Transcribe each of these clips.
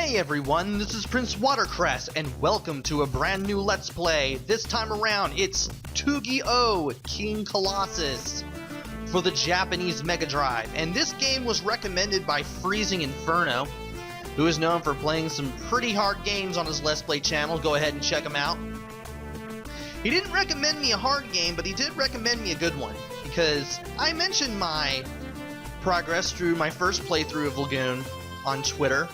Hey everyone, this is Prince Watercress, and welcome to a brand new Let's Play. This time around, it's Tougi King Colossus for the Japanese Mega Drive. And this game was recommended by Freezing Inferno, who is known for playing some pretty hard games on his Let's Play channel. Go ahead and check him out. He didn't recommend me a hard game, but he did recommend me a good one, because I mentioned my progress through my first playthrough of Lagoon on Twitter.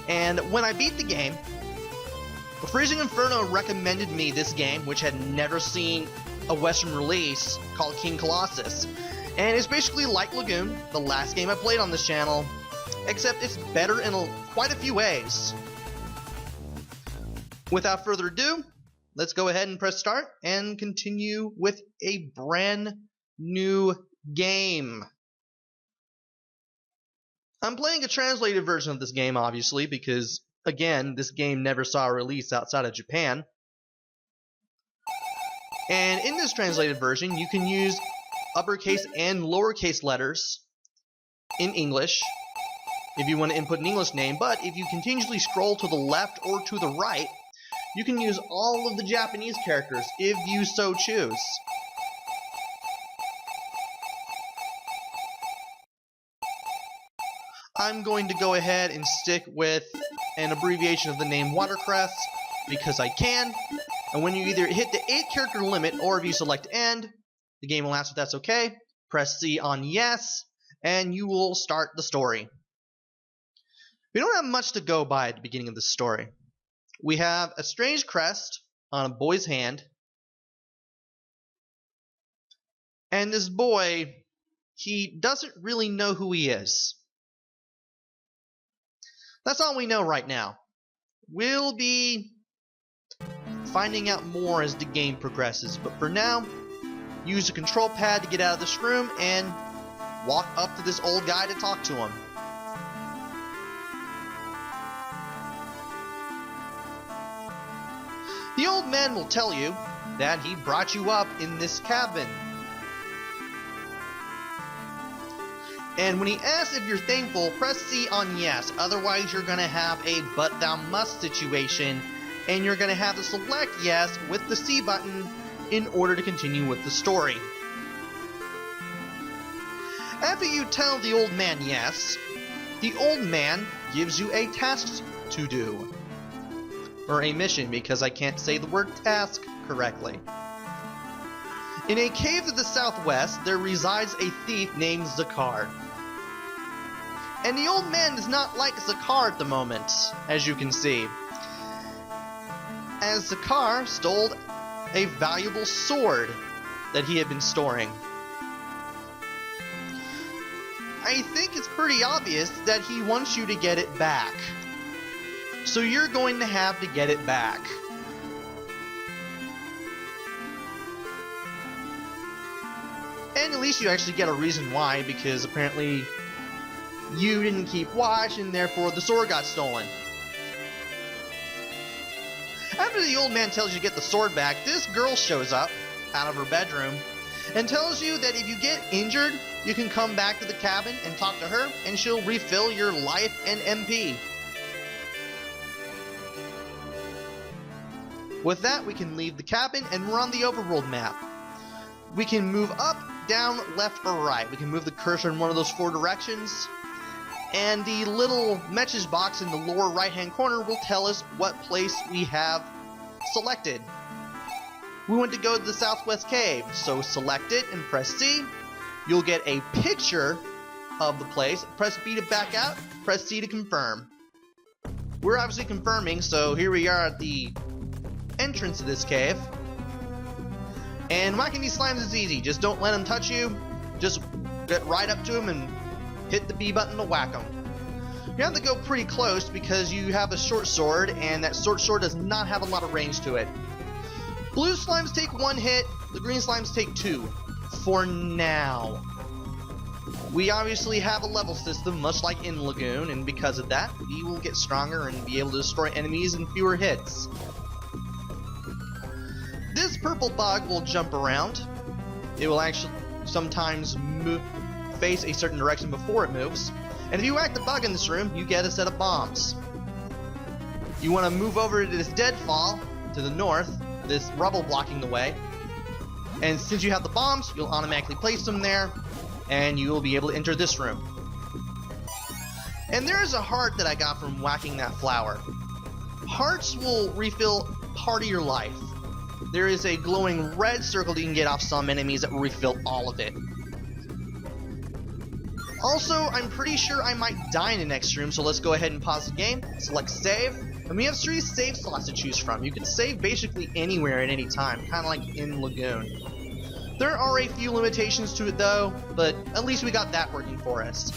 And when I beat the game, Freezing Inferno recommended me this game, which had never seen a Western release, called King Colossus. And it's basically like Lagoon, the last game I played on this channel, except it's better in quite a few ways. Without further ado, let's go ahead and press start and continue with a brand new game. I'm playing a translated version of this game, obviously, because, again, this game never saw a release outside of Japan. And in this translated version, you can use uppercase and lowercase letters in English if you want to input an English name, but if you continuously scroll to the left or to the right, you can use all of the Japanese characters if you so choose. I'm going to go ahead and stick with an abbreviation of the name Watercress because I can. And when you either hit the 8-character limit or if you select end, the game will ask if that's okay. Press C on yes, and you will start the story. We don't have much to go by at the beginning of the story. We have a strange crest on a boy's hand. And this boy, he doesn't really know who he is. That's all we know right now. We'll be finding out more as the game progresses, but for now, use the control pad to get out of this room and walk up to this old guy to talk to him. The old man will tell you that he brought you up in this cabin. And when he asks if you're thankful, press C on yes. Otherwise, you're going to have a but thou must situation, and you're going to have to select yes with the C button in order to continue with the story. After you tell the old man yes, the old man gives you a task to do. Or a mission, because I can't say the word task correctly. In a cave to the southwest, there resides a thief named Zakar. And the old man does not like Zakar at the moment, as you can see, as Zakar stole a valuable sword that he had been storing. I think it's pretty obvious that he wants you to get it back. So you're going to have to get it back. And at least you actually get a reason why, because apparently you didn't keep watch and therefore the sword got stolen. After the old man tells you to get the sword back, this girl shows up out of her bedroom and tells you that if you get injured, you can come back to the cabin and talk to her and she'll refill your life and MP. With that, we can leave the cabin and we're on the Overworld map. We can move up, down, left, or right. We can move the cursor in one of those 4 directions. And the little message box in the lower right-hand corner will tell us what place we have selected. We want to go to the southwest cave, so select it and press C. You'll get a picture of the place. Press B to back out, press C to confirm. We're obviously confirming, so here we are at the entrance to this cave. And whacking these slimes is easy. Just don't let them touch you. Just get right up to them and hit the B button to whack them. You have to go pretty close because you have a short sword, and that short sword does not have a lot of range to it. Blue slimes take 1 hit, the green slimes take 2. For now. We obviously have a level system, much like in Lagoon, and because of that, we will get stronger and be able to destroy enemies in fewer hits. This purple bug will jump around. It will actually sometimes face a certain direction before it moves. And if you whack the bug in this room, you get a set of bombs. You want to move over to this deadfall to the north, this rubble blocking the way. And since you have the bombs, you'll automatically place them there, and you will be able to enter this room. And there's a heart that I got from whacking that flower. Hearts will refill part of your life. There is a glowing red circle that you can get off some enemies that will refill all of it. Also, I'm pretty sure I might die in the next room, so let's go ahead and pause the game, select save, and we have 3 save slots to choose from. You can save basically anywhere at any time, kind of like in Lagoon. There are a few limitations to it though, but at least we got that working for us.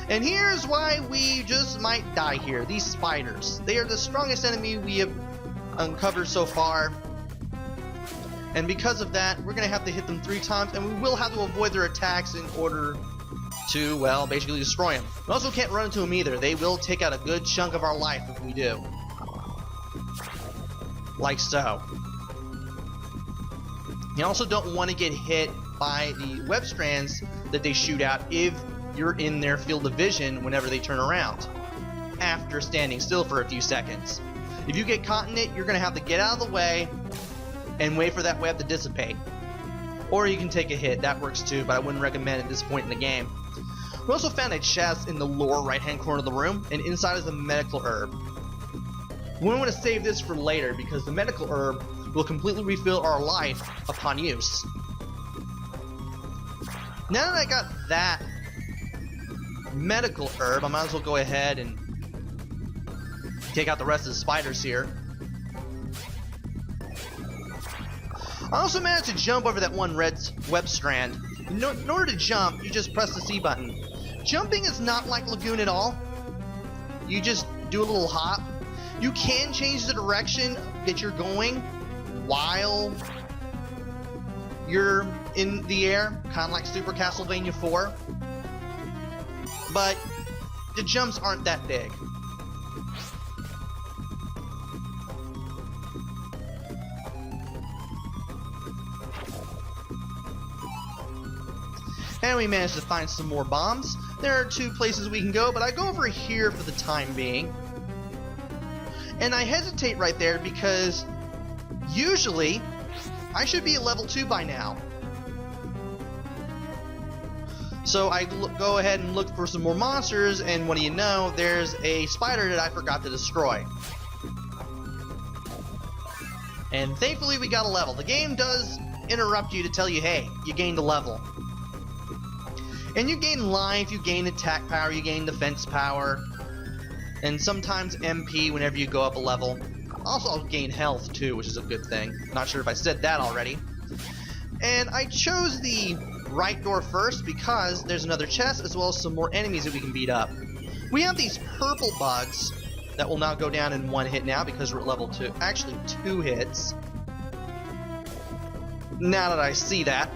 And here's why we just might die here. These spiders. They are the strongest enemy we have uncovered so far. And because of that, we're going to have to hit them 3 times, and we will have to avoid their attacks in order to, well, basically destroy them. We also can't run into them either. They will take out a good chunk of our life if we do. Like so. You also don't want to get hit by the web strands that they shoot out if you're in their field of vision whenever they turn around, after standing still for a few seconds. If you get caught in it, you're going to have to get out of the way and wait for that web to dissipate. Or you can take a hit, that works too, but I wouldn't recommend it at this point in the game. We also found a chest in the lower right hand corner of the room, and inside is a medical herb. We want to save this for later because the medical herb will completely refill our life upon use. Now that I got that medical herb, I might as well go ahead and take out the rest of the spiders here. I also managed to jump over that one red web strand. In order to jump, you just press the C button. Jumping is not like Lagoon at all. You just do a little hop. You can change the direction that you're going while you're in the air, kind of like Super Castlevania 4. But the jumps aren't that big. And we managed to find some more bombs. There are 2 places we can go, but I go over here for the time being. And I hesitate right there because usually I should be at level 2 by now. So I go ahead and look for some more monsters, and what do you know, there's a spider that I forgot to destroy. And thankfully we got a level. The game does interrupt you to tell you, hey, you gained a level. And you gain life, you gain attack power, you gain defense power, and sometimes MP whenever you go up a level. Also, I'll gain health too, which is a good thing. Not sure if I said that already. And I chose the right door first because there's another chest as well as some more enemies that we can beat up. We have these purple bugs that will now go down in 1 hit now because we're at level 2. Actually, 2 hits. Now that I see that.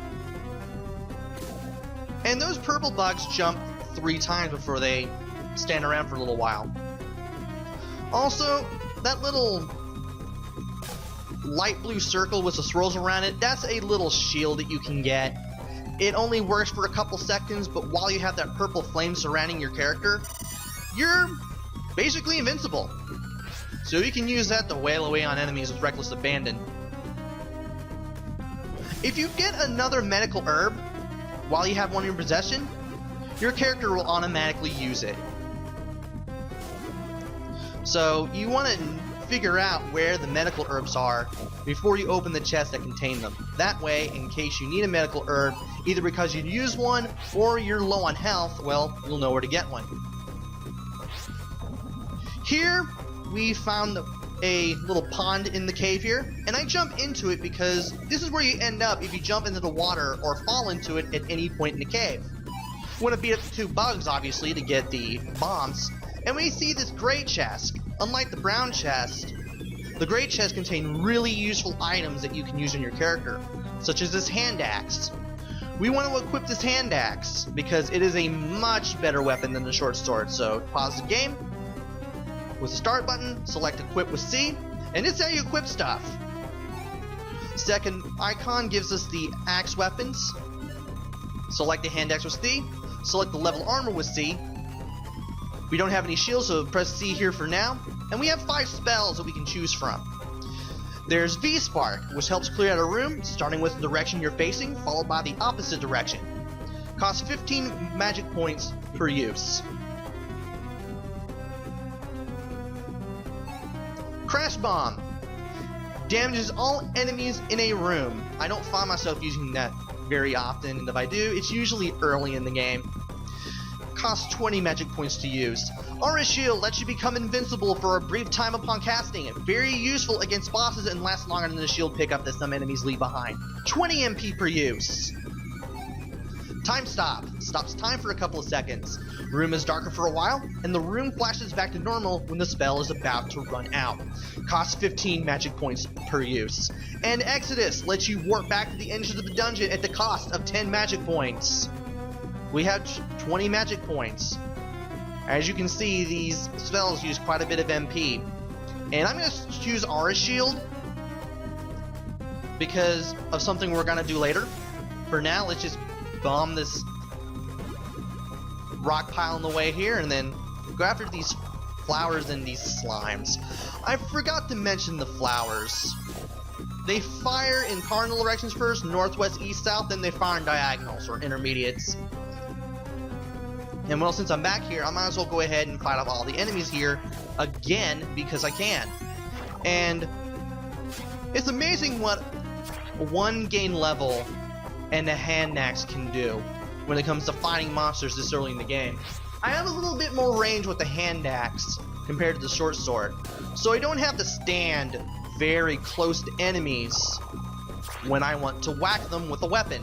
And those purple bugs jump 3 times before they stand around for a little while. Also, that little light blue circle with the swirls around it, that's a little shield that you can get. It only works for a couple seconds, but while you have that purple flame surrounding your character, you're basically invincible. So you can use that to wail away on enemies with reckless abandon. If you get another medical herb while you have one in your possession, your character will automatically use it. So you want to figure out where the medical herbs are before you open the chest that contain them. That way, in case you need a medical herb, either because you use one or you're low on health, well, you'll know where to get one. Here, we found a little pond in the cave here, and I jump into it because this is where you end up if you jump into the water or fall into it at any point in the cave. We want to beat up the 2 bugs, obviously, to get the bombs. And we see this gray chest. Unlike the brown chest, the gray chest contains really useful items that you can use on your character, such as this hand axe. We want to equip this hand axe because it is a much better weapon than the short sword. So pause the game, with the start button, select equip with C, and this is how you equip stuff. Second icon gives us the axe weapons. Select the hand axe with C, select the level armor with C. We don't have any shields, so press C here for now. and we have 5 spells that we can choose from. There's V-Spark, which helps clear out a room, starting with the direction you're facing, followed by the opposite direction. Costs 15 magic points per use. Crash Bomb. Damages all enemies in a room. I don't find myself using that very often, and if I do, it's usually early in the game. Costs 20 magic points to use. Aura Shield lets you become invincible for a brief time upon casting. Very useful against bosses and lasts longer than the shield pickup that some enemies leave behind. 20 MP per use. Time Stop. Stops time for a couple of seconds. Room is darker for a while, and the room flashes back to normal when the spell is about to run out. Costs 15 magic points per use. And Exodus lets you warp back to the entrance of the dungeon at the cost of 10 magic points. We have 20 magic points. As you can see, these spells use quite a bit of MP. And I'm going to choose Aura Shield because of something we're going to do later. For now, let's just bomb this rock pile in the way here and then go after these flowers and these slimes. I forgot to mention the flowers. They fire in cardinal directions first, northwest, east, south, then they fire in diagonals or intermediates. And well, since I'm back here, I might as well go ahead and fight off all the enemies here again because I can. And it's amazing what one gain level and a hand axe can do when it comes to fighting monsters this early in the game. I have a little bit more range with the hand axe compared to the short sword, so I don't have to stand very close to enemies when I want to whack them with a weapon,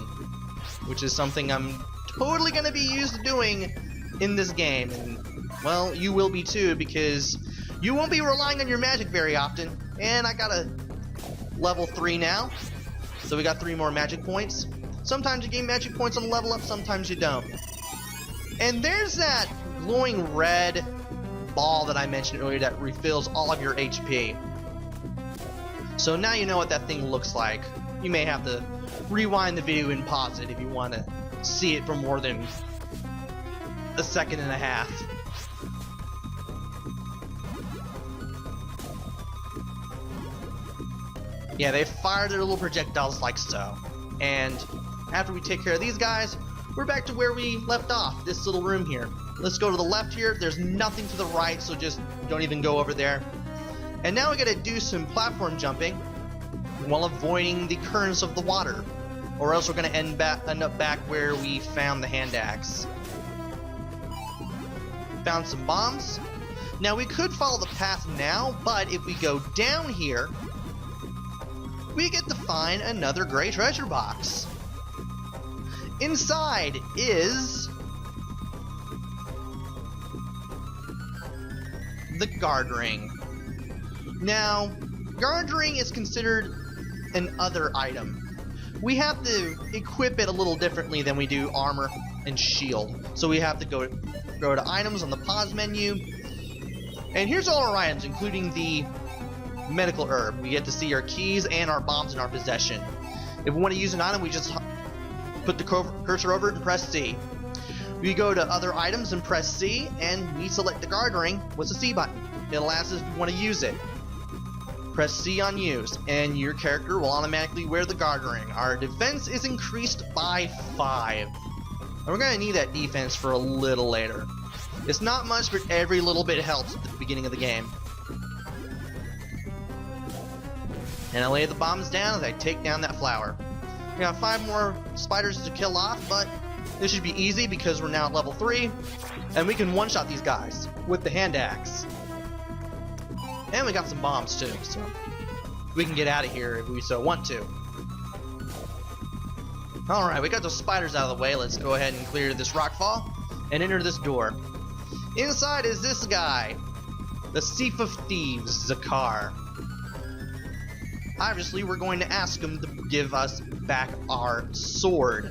which is something I'm totally going to be used to doing in this game. And well, you will be too, because you won't be relying on your magic very often. And I got a level 3 now, so we got 3 more magic points. Sometimes you gain magic points on level up, sometimes you don't. And there's that glowing red ball that I mentioned earlier that refills all of your HP. So now you know what that thing looks like. You may have to rewind the video and pause it if you want to see it for more than a second and a half. Yeah, they fire their little projectiles like so. And after we take care of these guys, we're back to where we left off, this little room here. Let's go to the left here. There's nothing to the right, so just don't even go over there. And now we gotta do some platform jumping while avoiding the currents of the water, or else we're gonna end up back where we found the hand axe. Found some bombs. Now we could follow the path now, but if we go down here, we get to find another gray treasure box. Inside is the guard ring. Now, guard ring is considered an other item. We have to equip it a little differently than we do armor and shield. So we have to go to items on the pause menu. And here's all our items, including the medical herb. We get to see our keys and our bombs in our possession. If we want to use an item, we just put the cursor over it and press C. We go to other items and press C, and we select the guard ring with the C button. It'll ask us if we want to use it. Press C on use, and your character will automatically wear the guard ring. Our defense is increased by 5. And we're going to need that defense for a little later. It's not much, but every little bit helps at the beginning of the game. And I lay the bombs down as I take down that flower. We got 5 more spiders to kill off, but this should be easy because we're now at level 3, and we can one-shot these guys with the hand axe. And we got some bombs too, so we can get out of here if we so want to. Alright, we got those spiders out of the way. Let's go ahead and clear this rockfall and enter this door. Inside is this guy, the Thief of Thieves, Zakar. Obviously, we're going to ask him to give us back our sword.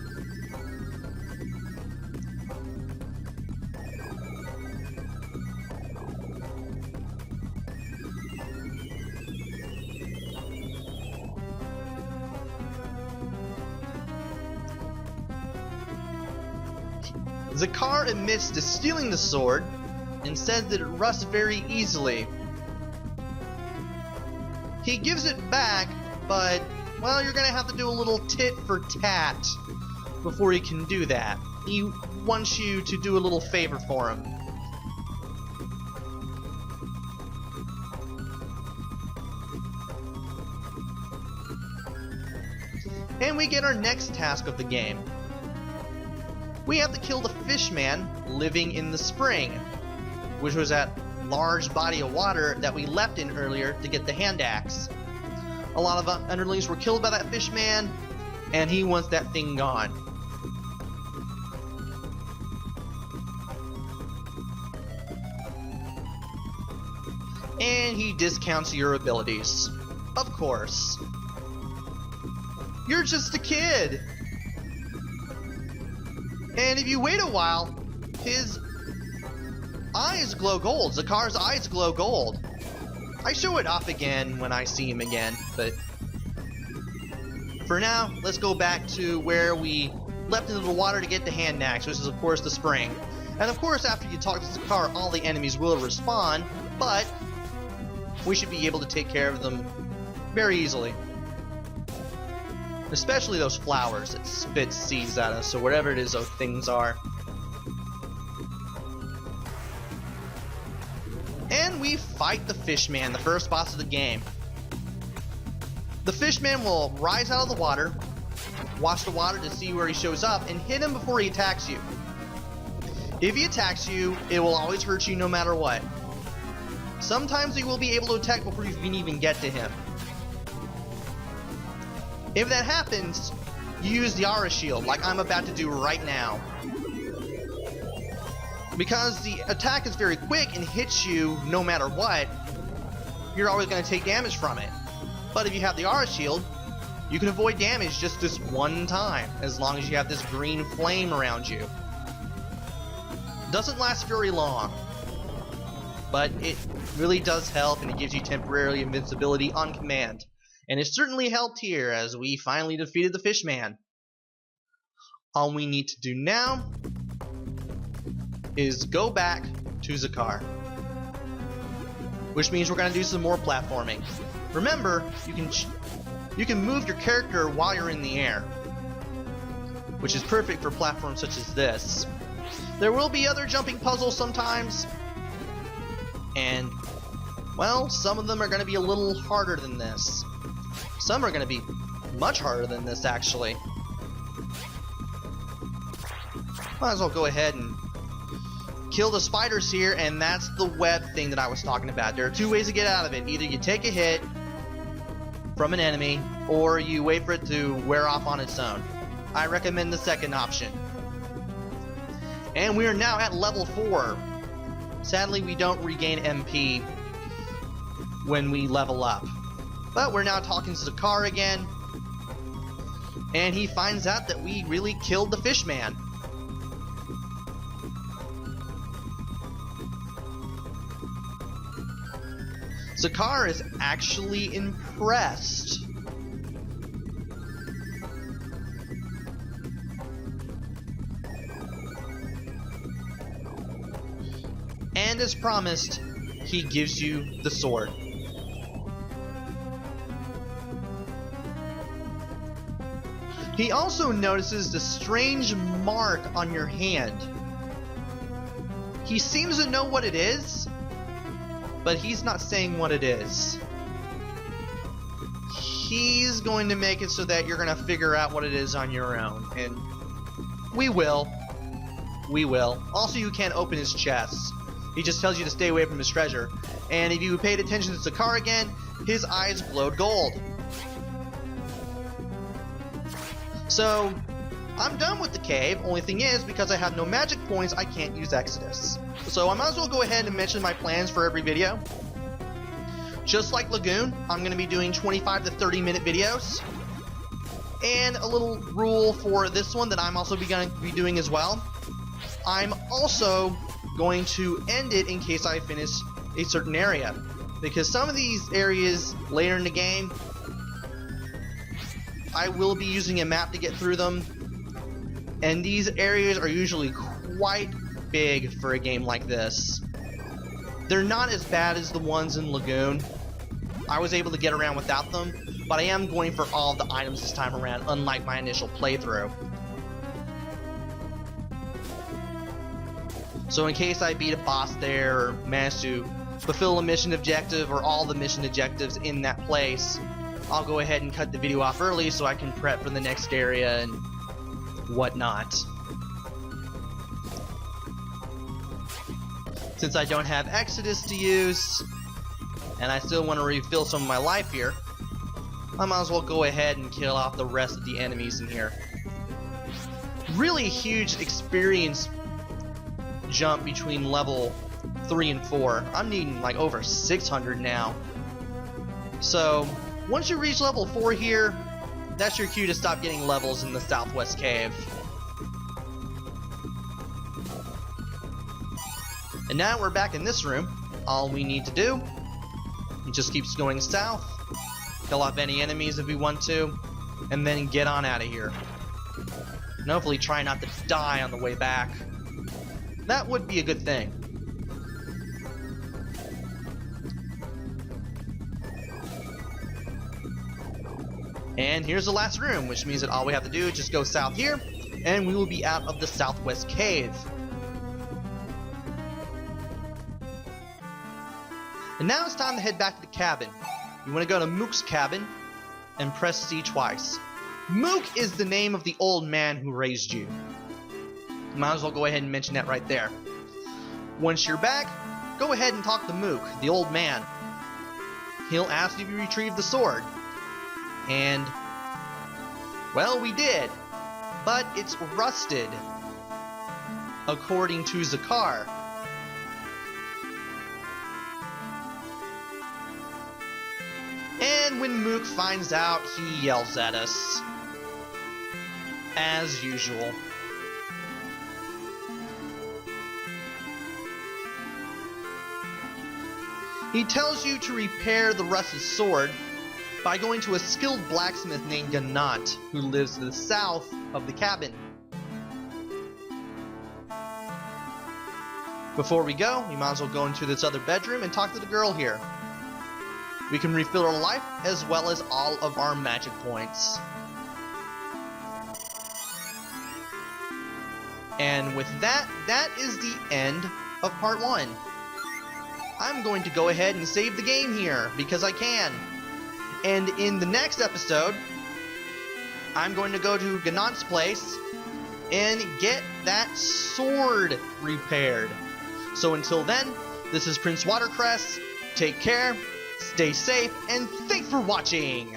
Zakar admits to stealing the sword and says that it rusts very easily. He gives it back, but, well, you're gonna have to do a little tit for tat before he can do that. He wants you to do a little favor for him. And we get our next task of the game. We have to kill the fishman living in the spring, which was that large body of water that we leapt in earlier to get the hand axe. A lot of underlings were killed by that fishman, and he wants that thing gone. And he discounts your abilities. Of course. You're just a kid! And if you wait a while, his eyes glow gold. Zakar's eyes glow gold. I show it off again when I see him again, but for now, let's go back to where we leapt into the water to get the hand axe, which is of course the spring. And of course, after you talk to Zakar, all the enemies will respawn, but we should be able to take care of them very easily. Especially those flowers that spit seeds at us, or whatever it is those things are. And we fight the fishman, the first boss of the game. The fishman will rise out of the water, watch the water to see where he shows up, and hit him before he attacks you. If he attacks you, it will always hurt you no matter what. Sometimes he will be able to attack before you can even get to him. If that happens, you use the aura shield, like I'm about to do right now. Because the attack is very quick and hits you no matter what, you're always going to take damage from it. But if you have the aura shield, you can avoid damage just this one time, as long as you have this green flame around you. Doesn't last very long, but it really does help, and it gives you temporary invincibility on command. And it certainly helped here as we finally defeated the fishman. All we need to do now is go back to Zakar, which means we're going to do some more platforming. Remember, you can move your character while you're in the air, which is perfect for platforms such as this. There will be other jumping puzzles sometimes, and, well, some of them are going to be a little harder than this. Some are going to be much harder than this, actually. Might as well go ahead and kill the spiders here, and that's the web thing that I was talking about. There are two ways to get out of it. Either you take a hit from an enemy, or you wait for it to wear off on its own. I recommend the second option. And we are now at level 4. Sadly, we don't regain MP when we level up. But we're now talking to Zakar again, and he finds out that we really killed the fishman. Zakar is actually impressed. And as promised, he gives you the sword. He also notices the strange mark on your hand. He seems to know what it is, but he's not saying what it is. He's going to make it so that you're going to figure out what it is on your own, and we will. We will. Also, you can't open his chest. He just tells you to stay away from his treasure. And if you paid attention to Zakar again, his eyes glowed gold. So, I'm done with the cave. Only thing is, because I have no magic points, I can't use Exodus. So I might as well go ahead and mention my plans for every video. Just like Lagoon, I'm going to be doing 25 to 30 minute videos. And a little rule for this one that I'm also going to be doing as well. I'm also going to end it in case I finish a certain area. Because some of these areas later in the game, I will be using a map to get through them, and these areas are usually quite big for a game like this. They're not as bad as the ones in Lagoon. I was able to get around without them, but I am going for all the items this time around, unlike my initial playthrough. So in case I beat a boss there, or manage to fulfill a mission objective, or all the mission objectives in that place, I'll go ahead and cut the video off early so I can prep for the next area and whatnot. Since I don't have Exodus to use, and I still want to refill some of my life here, I might as well go ahead and kill off the rest of the enemies in here. Really huge experience jump between level 3 and 4. I'm needing like over 600 now. So, once you reach level 4 here, that's your cue to stop getting levels in the Southwest Cave. And now we're back in this room. All we need to do, it just keeps going south, kill off any enemies if we want to, and then get on out of here. And hopefully try not to die on the way back. That would be a good thing. And here's the last room, which means that all we have to do is just go south here, and we will be out of the Southwest Cave. And now it's time to head back to the cabin. You want to go to Mook's cabin and press C twice. Mook is the name of the old man who raised you. Might as well go ahead and mention that right there. Once you're back, go ahead and talk to Mook, the old man. He'll ask if you retrieve the sword. And, well, we did. But it's rusted, according to Zakar. And when Mook finds out, he yells at us. As usual. He tells you to repair the rusted sword by going to a skilled blacksmith named Ganant, who lives to the south of the cabin. Before we go, we might as well go into this other bedroom and talk to the girl here. We can refill our life as well as all of our magic points. And with that, that is the end of part 1. I'm going to go ahead and save the game here, because I can. And in the next episode, I'm going to go to Ganant's place and get that sword repaired. So until then, this is Prince Watercress. Take care, stay safe, and thanks for watching!